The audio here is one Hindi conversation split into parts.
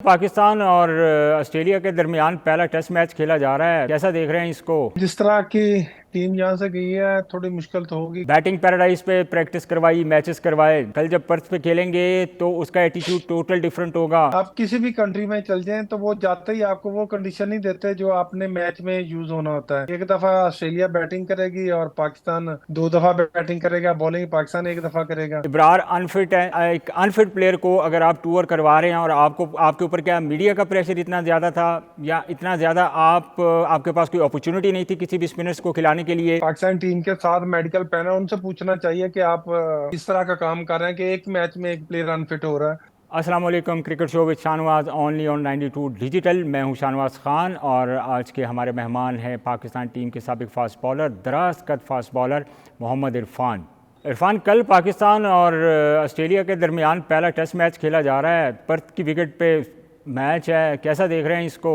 पाकिस्तान और ऑस्ट्रेलिया के दरमियान पहला टेस्ट मैच खेला जा रहा है। कैसा देख रहे हैं इसको? जिस तरह की टीम जहां से गई है थोड़ी मुश्किल तो होगी। बैटिंग पैराडाइज पे प्रैक्टिस करवाई, मैचेस करवाए। कल जब पर्थ पे खेलेंगे तो उसका एटीट्यूड टोटल डिफरेंट होगा। आप किसी भी कंट्री में चल जाएं तो वो जाते ही आपको वो कंडीशन नहीं देते जो आपने मैच में यूज होना होता है। एक दफा ऑस्ट्रेलिया बैटिंग करेगी और पाकिस्तान दो दफा बैटिंग करेगा, बॉलिंग पाकिस्तान एक दफा करेगा। इब्रार अनफिट है। एक अनफिट प्लेयर को अगर आप टूर करवा रहे हैं और आपको आपके ऊपर क्या मीडिया का प्रेशर इतना ज़्यादा था, या इतना ज़्यादा आपके पास कोई अपॉर्चुनिटी नहीं थी किसी भी स्पिनर्स को खिलाने के लिए? पाकिस्तान टीम के साथ मेडिकल पैनल उनसे पूछना चाहिए कि आप किस तरह का काम कर रहे हैं कि एक मैच में एक प्लेयर अनफिट हो रहा है। अस्सलाम वालेकुम। Cricket show with Shahnawaz only on 92 digital. मैं हूं शाहनवाज खान और आज के हमारे मेहमान हैं पाकिस्तान टीम के साबिक फास्ट बॉलर, दराज कद फास्ट बॉलर मोहम्मद इरफान। इरफान, कल पाकिस्तान और ऑस्ट्रेलिया के दरमियान पहला टेस्ट मैच खेला जा रहा है। पर्थ की विकेट पे मैच है, कैसा देख रहे हैं इसको?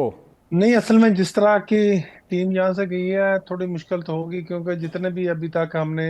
नहीं, असल में जिस तरह की टीम जहां से गई है थोड़ी मुश्किल तो होगी, क्योंकि जितने भी अभी तक हमने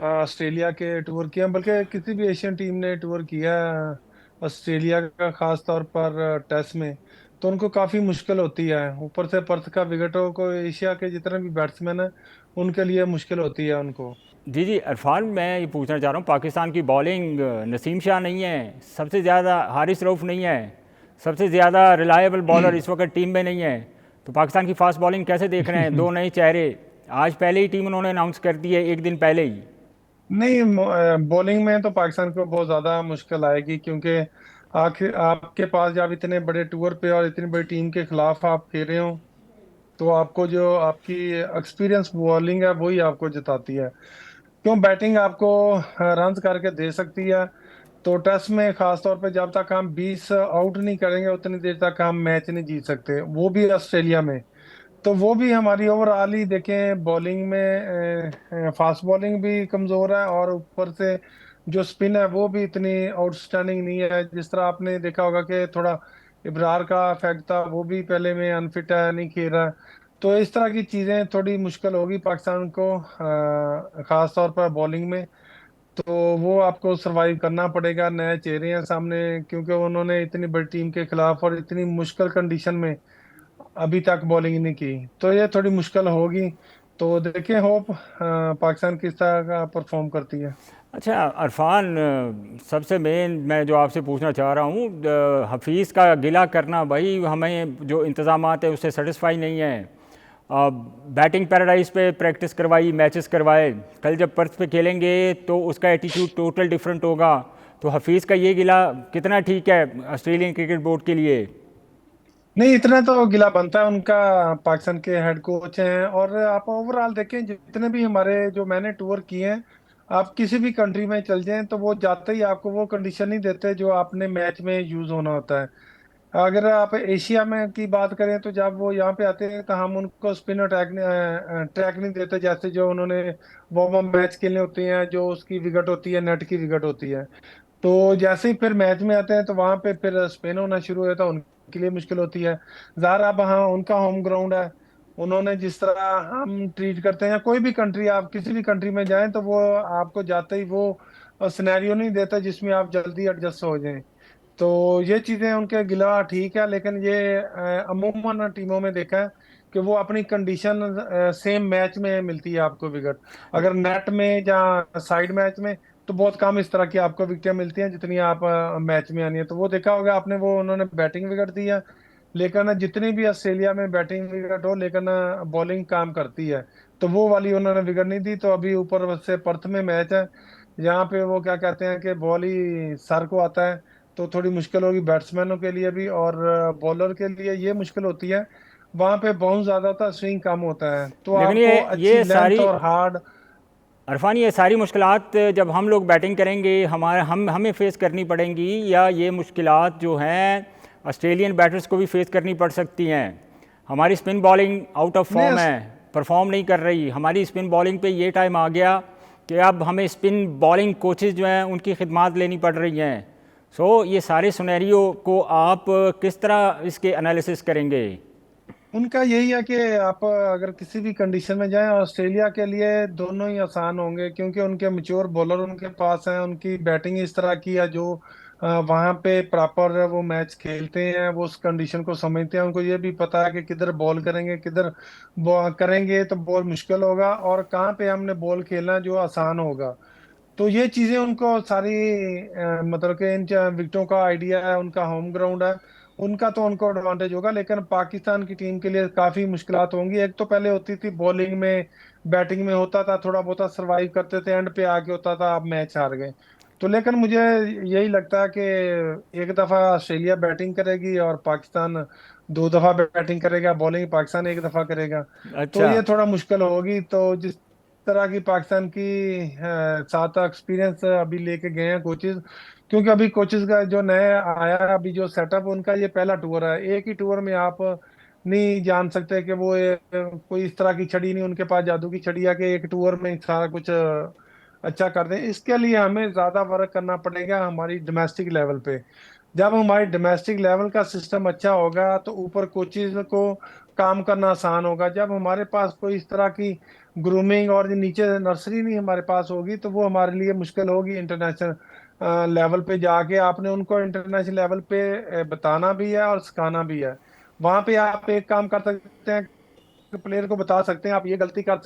ऑस्ट्रेलिया के टूर किया, बल्कि किसी भी एशियन टीम ने टूर किया है, ऑस्ट्रेलिया का खास तौर पर टेस्ट में, तो उनको काफी मुश्किल होती है। ऊपर से पर्थ का विकेट हो, को एशिया के जितने भी बैट्समैन हैं उनके लिए मुश्किल होती है उनको। जी जी इरफान, मैं ये पूछना चाह रहा हूँ, पाकिस्तान की बॉलिंग नसीम शाह नहीं है सबसे ज़्यादा, हारिस रऊफ़ नहीं है सबसे ज़्यादा रिलायबल बॉलर इस वक्त टीम में नहीं है। तो पाकिस्तान की फास्ट बॉलिंग कैसे देख रहे हैं? दो नए चेहरे आज पहले ही टीम उन्होंने अनाउंस कर दी है, एक दिन पहले ही। नहीं, बॉलिंग में तो पाकिस्तान को बहुत ज्यादा मुश्किल आएगी, क्योंकि आखिर आपके पास जब इतने बड़े टूर पे और इतनी बड़ी टीम के खिलाफ आप खेल रहे हो, तो आपको जो आपकी एक्सपीरियंस बॉलिंग है वही आपको जिताती है। क्यों, बैटिंग आपको रन करके दे सकती है। तो टेस्ट में खास तौर पे जब तक हम 20 आउट नहीं करेंगे उतनी देर तक हम मैच नहीं जीत सकते, वो भी ऑस्ट्रेलिया में। तो वो भी हमारी ओवरऑल ही देखें, बॉलिंग में फास्ट बॉलिंग भी कमजोर है, और ऊपर से जो स्पिन है वो भी इतनी आउटस्टैंडिंग नहीं है। जिस तरह आपने देखा होगा कि थोड़ा इब्रार का इफेक्ट था, वो भी पहले में अनफिट है, नहीं खेल रहा है। तो इस तरह की चीजें थोड़ी मुश्किल होगी पाकिस्तान को, खास तौर पर बॉलिंग में। तो वो आपको सरवाइव करना पड़ेगा, नए चेहरे हैं सामने, क्योंकि उन्होंने इतनी बड़ी टीम के खिलाफ और इतनी मुश्किल कंडीशन में अभी तक बॉलिंग नहीं की, तो ये थोड़ी मुश्किल होगी। तो देखें, होप पाकिस्तान किस तरह का परफॉर्म करती है। अच्छा अरफान, सबसे मेन मैं जो आपसे पूछना चाह रहा हूँ, हफीज़ का गिला करना, भाई हमें जो इंतज़ाम है उससे सेटिस्फाई नहीं है। बैटिंग पैराडाइज पे प्रैक्टिस करवाई, मैचेस करवाए। कल जब पर्थ पे खेलेंगे तो उसका एटीट्यूड टोटल डिफरेंट होगा। तो हफीज़ का ये गिला कितना ठीक है ऑस्ट्रेलियन क्रिकेट बोर्ड के लिए? नहीं, इतना तो गिला बनता है उनका। पाकिस्तान के हेड कोच हैं, और आप ओवरऑल देखें जितने भी हमारे जो मैंने टूर किए हैं, आप किसी भी कंट्री में चल जाएं तो वो जाते ही आपको वो कंडीशन नहीं देते जो आपने मैच में यूज होना होता है। अगर आप एशिया में की बात करें तो जब वो यहाँ पे आते हैं तो हम उनको स्पिन अटैक ट्रैक नहीं देते, जैसे जो उन्होंने वार्म अप मैच खेलने होते हैं, जो उसकी विकेट होती है, नेट की विकेट होती है। तो जैसे ही फिर मैच में आते हैं तो वहां पे फिर स्पिन होना शुरू हो जाता है, उनके लिए मुश्किल होती है। ज़ाहिर अब हाँ, उनका होम ग्राउंड है। उन्होंने जिस तरह हम ट्रीट करते हैं, या कोई भी कंट्री, आप किसी भी कंट्री में जाएं तो वो आपको जाते ही वो सिनेरियो नहीं देता जिसमें आप जल्दी एडजस्ट हो जाएं। तो ये चीजें उनके गिला ठीक है, लेकिन ये अमूमन टीमों में देखा है कि वो अपनी कंडीशन सेम मैच में मिलती है आपको विकेट। अगर नेट में या साइड मैच में तो बहुत कम इस तरह की आपको विकेटें मिलती हैं जितनी आप मैच में आनी है। तो वो देखा होगा आपने, वो उन्होंने बैटिंग विकेट दी है, लेकिन जितनी भी ऑस्ट्रेलिया में बैटिंग विकेट हो, लेकिन बॉलिंग काम करती है। तो वो वाली उन्होंने विकेट नहीं दी। तो अभी ऊपर से पर्थ में मैच है, यहाँ पे वो क्या कहते हैं कि बॉल ही सर को आता है। तो थोड़ी मुश्किल होगी बैट्समैनों के लिए भी, और बॉलर के लिए ये मुश्किल होती है। वहां पे बाउंस ज्यादा होता है, स्विंग कम होता है, तो लेकिन आपको अच्छी ये लेंथ सारी, और हार्ड। अरफान, ये सारी मुश्किलात जब हम लोग बैटिंग करेंगे हमारे हमें फ़ेस करनी पड़ेंगी, या ये मुश्किलात जो हैं ऑस्ट्रेलियन बैटर्स को भी फेस करनी पड़ सकती हैं? हमारी spin bowling out of form नहीं, है, परफॉर्म नहीं कर रही। हमारी स्पिन बॉलिंग पे ये टाइम आ गया कि अब हमें स्पिन बॉलिंग कोचेज़ जो हैं उनकी खिदमात लेनी पड़ रही हैं। ये सारे सिनेरियो को आप किस तरह इसके एनालिसिस करेंगे? उनका यही है कि आप अगर किसी भी कंडीशन में जाएं, ऑस्ट्रेलिया के लिए दोनों ही आसान होंगे, क्योंकि उनके मैच्योर बॉलर उनके पास हैं, उनकी बैटिंग इस तरह की है जो वहां पे प्रॉपर वो मैच खेलते हैं, वो उस कंडीशन को समझते हैं, उनको ये भी पता है कि किधर बॉल करेंगे, किधर करेंगे तो बॉल मुश्किल होगा, और कहाँ पे हमने बॉल खेलना जो आसान होगा। तो ये चीजें उनको सारी मतलब कि इन विकेटों का आइडिया है, उनका होम ग्राउंड है, उनका तो उनको एडवांटेज होगा। लेकिन पाकिस्तान की टीम के लिए काफी मुश्किलात होंगी। एक तो पहले होती थी बॉलिंग में, बैटिंग में होता था थोड़ा बहुत सरवाइव करते थे, एंड पे आके होता था आप मैच हार गए। तो लेकिन मुझे यही लगता है कि एक दफा ऑस्ट्रेलिया बैटिंग करेगी और पाकिस्तान दो दफा बैटिंग करेगा, बॉलिंग पाकिस्तान एक दफा करेगा। तो अच्छा। ये थोड़ा मुश्किल होगी। तो जिस तरह की पाकिस्तान की साथ एक्सपीरियंस अभी लेके गए हैं कोचेज, क्योंकि अभी कोचेज का जो नया आया है अभी जो सेटअप, उनका ये पहला टूर है। एक ही टूर में आप नहीं जान सकते कि वो कोई इस तरह की छड़ी नहीं उनके पास, जादू की छड़ी है कि एक टूर में सारा कुछ अच्छा कर दें। इसके लिए हमें ज्यादा वर्क करना पड़ेगा हमारी डोमेस्टिक लेवल पे। जब हमारी डोमेस्टिक लेवल का सिस्टम अच्छा होगा तो ऊपर कोचेज को काम करना आसान होगा। जब हमारे पास कोई इस तरह की ग्रूमिंग और नीचे नर्सरी नहीं हमारे पास होगी, तो वो हमारे लिए मुश्किल होगी। इंटरनेशनल लेवल पे जाके आपने उनको इंटरनेशनल लेवल पे बताना भी है और सिखाना भी है। वहां पे आप एक काम कर सकते हैं, प्लेयर को बता सकते हैं आप ये गलती कर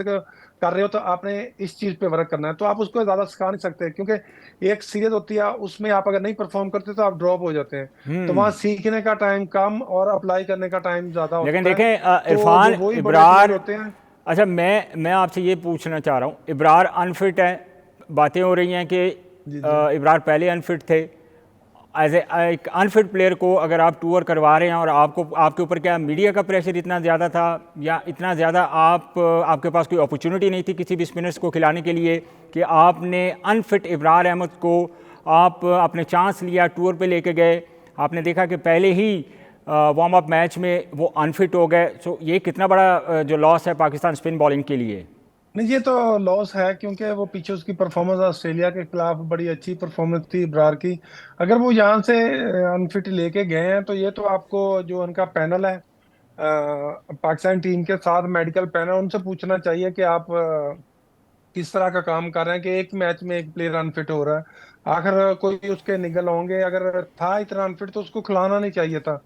रहे हो तो आपने इस चीज पे वर्क करना है। तो आप उसको ज्यादा सिखा नहीं सकते, क्योंकि एक सीरीज होती है उसमें आप अगर नहीं परफॉर्म करते तो आप ड्रॉप हो जाते हैं। तो वहां हम्म। सीखने का टाइम कम और अप्लाई करने का टाइम ज्यादा लेकिन होता है। देखें तो इरफान जो वही बड़े प्लेयर इब्रार, होते हैं। अच्छा मैं आपसे ये पूछना चाह रहा हूँ, इब्रार अनफिट है, बातें हो रही हैं कि जी जी। इब्रार पहले अनफिट थे। एज एक अनफिट प्लेयर को अगर आप टूर करवा रहे हैं और आपको आपके ऊपर क्या मीडिया का प्रेशर इतना ज़्यादा था, या इतना ज़्यादा आपके पास कोई अपॉर्चुनिटी नहीं थी किसी भी स्पिनर्स को खिलाने के लिए कि आपने अनफिट इब्रार अहमद को आप अपने चांस लिया, टूर पे लेके गए, आपने देखा कि पहले ही वार्म अप मैच में वो अनफिट हो गए। सो ये कितना बड़ा जो लॉस है पाकिस्तान स्पिन बॉलिंग के लिए। नहीं, ये तो लॉस है, क्योंकि वो पीछे उसकी परफॉर्मेंस ऑस्ट्रेलिया के खिलाफ बड़ी अच्छी परफॉर्मेंस थी इब्रार की। अगर वो यहाँ से अनफिट लेके गए हैं तो ये तो आपको जो उनका पैनल है पाकिस्तान टीम के साथ मेडिकल पैनल, उनसे पूछना चाहिए कि आप किस तरह का काम कर रहे हैं कि एक मैच में एक प्लेयर अनफिट हो रहा है। आखिर कोई उसके निगल होंगे, अगर था इतना अनफिट तो उसको खिलाना नहीं चाहिए था,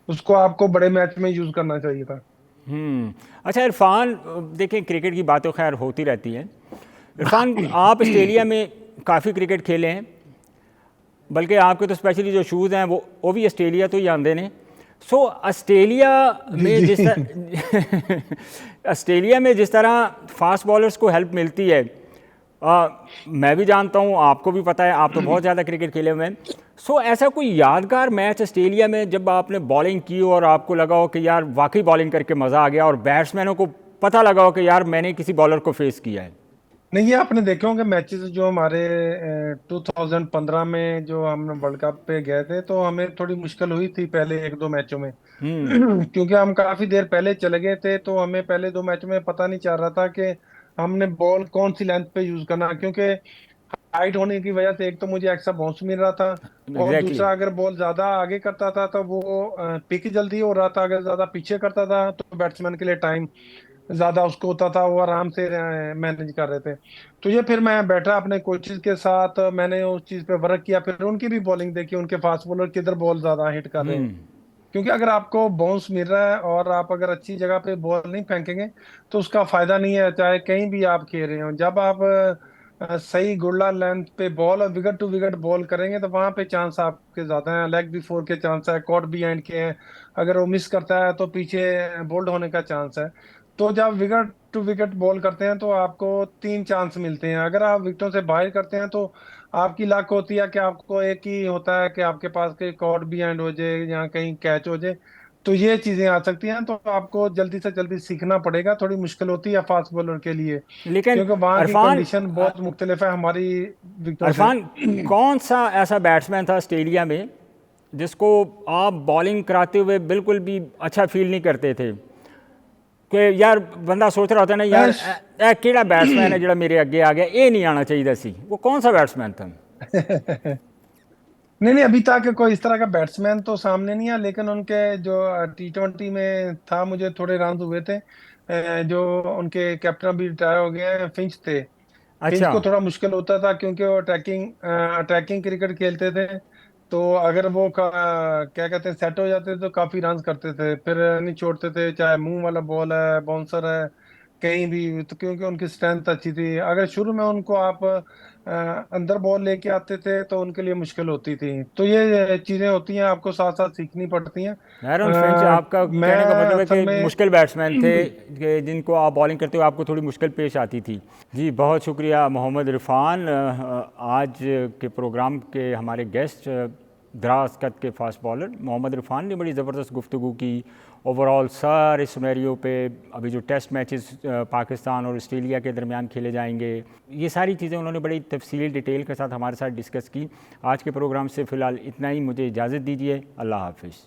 उसको आपको बड़े मैच में यूज करना चाहिए था। अच्छा इरफान, देखें क्रिकेट की बात तो खैर होती रहती है। इरफान, आप ऑस्ट्रेलिया में काफ़ी क्रिकेट खेले हैं, बल्कि आपके तो स्पेशली जो शूज़ हैं वो भी ऑस्ट्रेलिया तो ही आंदे ने। सो ऑस्ट्रेलिया जी में जिस जी। तरह ऑस्ट्रेलिया में जिस तरह फास्ट बॉलर्स को हेल्प मिलती है, मैं भी जानता हूँ, आपको भी पता है, आप तो बहुत ज़्यादा क्रिकेट खेले हुए हैं। सो ऐसा कोई यादगार मैच ऑस्ट्रेलिया में जब आपने बॉलिंग की और आपको लगा हो कि यार वाकई बॉलिंग करके मज़ा आ गया, और बैट्समैनों को पता लगा हो कि यार मैंने किसी बॉलर को फेस किया है। नहीं, ये आपने देखे होंगे मैचेस जो हमारे 2015 में जो हम वर्ल्ड कप पे गए थे, तो हमें थोड़ी मुश्किल हुई थी पहले एक दो मैचों में। क्योंकि हम काफी देर पहले चले गए थे, तो हमें पहले दो मैचों में पता नहीं चल रहा था कि हमने बॉल कौन सी लेंथ पे यूज करना, क्योंकि हाइट होने की वजह से एक तो मुझे एक्स्ट्रा बाउंस मिल रहा था, और एग्जैक्टली। दूसरा अगर बॉल ज्यादा आगे करता था तो वो पिक जल्दी हो रहा था, अगर ज्यादा पीछे करता था तो बैट्समैन के लिए टाइम ज्यादा उसको होता था, वो आराम से मैनेज कर रहे थे। तो ये फिर मैं बैठा अपने कोचेज के साथ, मैंने उस चीज पे वर्क किया, फिर उनकी भी बॉलिंग देखी, उनके फास्ट बॉलर किधर बॉल ज्यादा हिट कर रहे हैं। क्योंकि अगर आपको बाउंस मिल रहा है और आप अगर अच्छी जगह पे बॉल नहीं फेंकेंगे तो उसका फायदा नहीं है, चाहे कहीं भी आप खेल रहे हो। जब आप सही गुल्ला लेंथ पे बॉल और विकेट टू विकेट बॉल करेंगे तो वहां पे चांस आपके ज्यादा हैं, लेग बिफोर के चांस है, कॉट बिहाइंड के हैं। अगर वो मिस करता है तो पीछे बोल्ड होने का चांस है। तो जब विकेट टू विकेट बॉल करते हैं तो आपको तीन चांस मिलते हैं। अगर आप विकेटों से बाहर करते हैं तो आपकी लक होती है कि आपको एक ही होता है कि आपके पास कहीं कॉट भी एंड हो जाए या कहीं कैच हो जाए। तो ये चीजें आ सकती हैं, तो आपको जल्दी से जल्दी सीखना पड़ेगा। थोड़ी मुश्किल होती है फास्ट बॉलर के लिए, लेकिन क्योंकि वहाँ की अरफान, कंडीशन बहुत मुख्तलिफ है हमारी विकेटों से। अरफान, कौन सा ऐसा बैट्समैन था ऑस्ट्रेलिया में जिसको आप बॉलिंग कराते हुए बिल्कुल भी अच्छा फील नहीं करते थे, कि यार बंदा सोच रहा होता है ना यार, मैं केड़ा बैट्समैन है जो मेरे अगे आ गया, ये नहीं आना चाहिए सी, वो कौन सा बैट्समैन था? नहीं नहीं, अभी तक कोई इस तरह का बैट्समैन तो सामने नहीं है, लेकिन उनके जो T20 में था, मुझे थोड़े रन हुए थे। जो उनके कैप्टन अभी रिटायर हो गए हैं, फिंच थे। फिंच अच्छा। को थोड़ा मुश्किल होता था क्योंकि वो अटैकिंग अटैकिंग क्रिकेट खेलते थे। तो अगर वो क्या कहते हैं सेट हो जाते थे तो काफी रन करते थे, फिर नहीं छोड़ते थे, चाहे मुंह वाला बॉल है, बाउंसर है, कहीं भी, तो क्योंकि उनकी स्ट्रेंथ अच्छी थी। अगर शुरू में उनको आप अंदर बॉल लेके आते थे तो उनके लिए मुश्किल होती थी। तो ये चीजें होती हैं, आपको साथ साथ सीखनी पड़ती हैं। एरन फिंच, आपका मैं कहने का मतलब है असल कि में मुश्किल बैट्समैन थे कि जिनको आप बॉलिंग करते हो आपको थोड़ी मुश्किल पेश आती थी। जी बहुत शुक्रिया मोहम्मद इरफान, आज के प्रोग्राम के हमारे गेस्ट दराज कद के फास्ट बॉलर मोहम्मद इरफान ने बड़ी ज़बरदस्त गुफ्तगू की ओवरऑल सारे सिनेरियो पे। अभी जो टेस्ट मैचेस पाकिस्तान और ऑस्ट्रेलिया के दरमियान खेले जाएंगे, ये सारी चीज़ें उन्होंने बड़ी तफसील डिटेल के साथ हमारे साथ डिस्कस की। आज के प्रोग्राम से फ़िलहाल इतना ही, मुझे इजाज़त दीजिए। अल्लाह हाफिज़।